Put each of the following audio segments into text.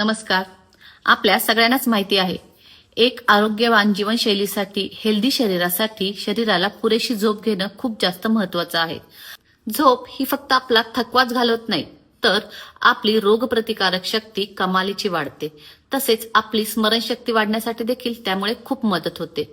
नमस्कार. आपल्या सगळ्यांनाच माहिती आहे, एक आरोग्यवान जीवनशैलीसाठी, हेल्दी शरीरासाठी शरीराला पुरेशी झोप घेणं खूप जास्त महत्वाचं आहे. झोप ही फक्त आपला थकवाच घालवत नाही, तर आपली रोगप्रतिकारक शक्ती कमालीची वाढते. तसेच आपली स्मरणशक्ती वाढण्यासाठी देखील त्यामुळे खूप मदत होते.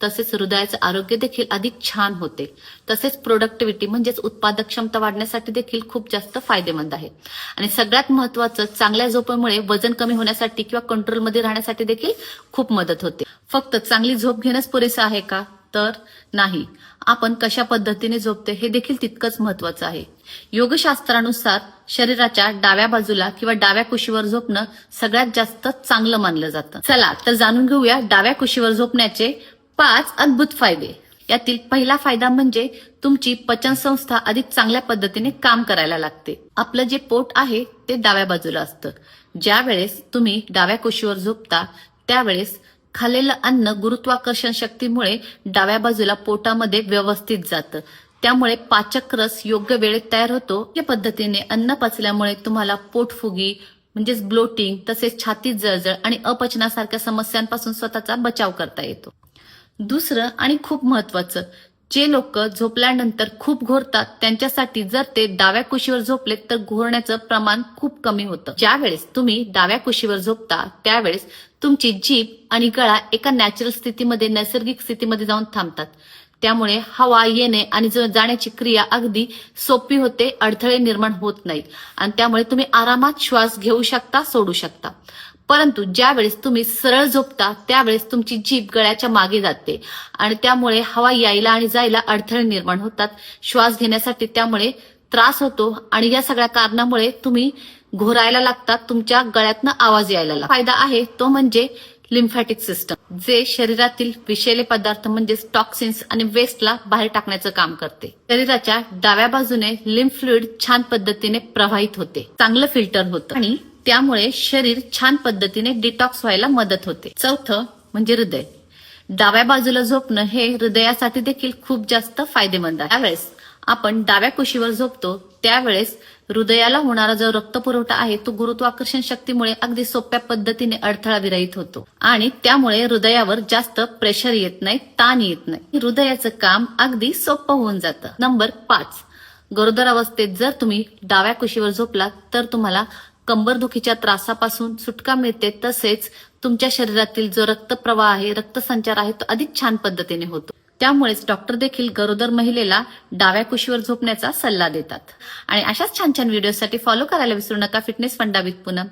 तसेच हृदयाचं आरोग्य देखील अधिक छान होते. तसेच प्रोडक्टिव्हिटी म्हणजेच उत्पादक क्षमता वाढण्यासाठी देखील खूप जास्त फायदेमंद आहे. आणि सगळ्यात महत्वाचं, चांगल्या झोपेमुळे वजन कमी होण्यासाठी किंवा कंट्रोलमध्ये राहण्यासाठी देखील खूप मदत होते. फक्त चांगली झोप घेणंच पुरेसं आहे का? तर नाही. आपण कशा पद्धतीने झोपते हे देखील तितकंच महत्वाचं आहे. योगशास्त्रानुसार शरीराच्या डाव्या बाजूला किंवा डाव्या कुशीवर झोपणं सगळ्यात जास्त चांगलं मानलं जातं. चला तर जाणून घेऊया डाव्या कुशीवर झोपण्याचे 5 अद्भुत फायदे. यातील पहिला फायदा म्हणजे तुमची पचनसंस्था अधिक चांगल्या पद्धतीने काम करायला लागते. आपलं जे पोट आहे ते डाव्या बाजूला असतं. ज्या वेळेस तुम्ही डाव्या कुशीवर झोपता त्यावेळेस खाल्लेलं अन्न गुरुत्वाकर्षण शक्तीमुळे डाव्या बाजूला पोटामध्ये व्यवस्थित जातं. त्यामुळे पाचक रस योग्य वेळेत तयार होतो. या पद्धतीने अन्न पचल्यामुळे तुम्हाला पोटफुगी म्हणजेच ब्लोटिंग, तसेच छातीत जळजळ आणि अपचनासारख्या समस्यांपासून स्वतःचा बचाव करता येतो. दुसरं आणि खूप महत्वाचं, जे लोक झोपल्यानंतर खूप घोरतात त्यांच्यासाठी जर ते डाव्या कुशीवर झोपले तर घोरण्याचं प्रमाण खूप कमी होतं. ज्यावेळेस तुम्ही डाव्या कुशीवर झोपता त्यावेळेस तुमची जीभ आणि गळा एका नॅचरल स्थितीमध्ये, नैसर्गिक स्थितीमध्ये जाऊन थांबतात. त्यामुळे हवा येणे आणि जाण्याची क्रिया अगदी सोपी होते, अडथळे निर्माण होत नाहीत आणि त्यामुळे तुम्ही आरामात श्वास घेऊ शकता, सोडू शकता. परंतु ज्या वेळेस तुम्ही सरळ झोपता त्यावेळेस तुमची जीभ गळ्याच्या मागे जाते आणि त्यामुळे हवा यायला आणि जायला अडथळे निर्माण होतात. श्वास घेण्यासाठी त्यामुळे त्रास होतो आणि या सगळ्या कारणामुळे तुम्ही घोरायला लागतात, तुमच्या गळ्यातनं आवाज यायला लागतो. फायदा आहे तो म्हणजे लिम्फॅटिक सिस्टम, जे शरीरातील विषैले पदार्थ म्हणजेच टॉक्सिन्स आणि वेस्टला बाहेर टाकण्याचं काम करते. शरीराच्या डाव्या बाजूने लिम्फ फ्लुइड छान पद्धतीने प्रवाहित होते, चांगलं फिल्टर होतं आणि त्यामुळे शरीर छान पद्धतीने डिटॉक्स व्हायला मदत होते. चौथं म्हणजे हृदय. डाव्या बाजूला झोपणं हे हृदयासाठी देखील खूप जास्त फायदेमंद आहे. त्यावेळेस आपण डाव्या कुशीवर झोपतो त्यावेळेस हृदयाला होणारा जो रक्तपुरवठा आहे तो गुरुत्वाकर्षण शक्तीमुळे अगदी सोप्या पद्धतीने अडथळा विरहित होतो आणि त्यामुळे हृदयावर जास्त प्रेशर येत नाही, ताण येत नाही. हृदयाचं काम अगदी सोपं होऊन जातं. नंबर 5, गरोदर अवस्थेत जर तुम्ही डाव्या कुशीवर झोपलात तर तुम्हाला कंबरदुखीच्या त्रासापासून सुटका मिळते. तसेच तुमच्या शरीरातील जो रक्तप्रवाह आहे, रक्तसंचार आहे तो अधिक छान पद्धतीने होतो. त्यामुळेच डॉक्टर देखील गरोदर महिलेला डाव्या कुशीवर झोपण्याचा सल्ला देतात. आणि अशाच छान छान व्हिडिओसाठी फॉलो करायला विसरू नका फिटनेस फंडा विथ पूनम.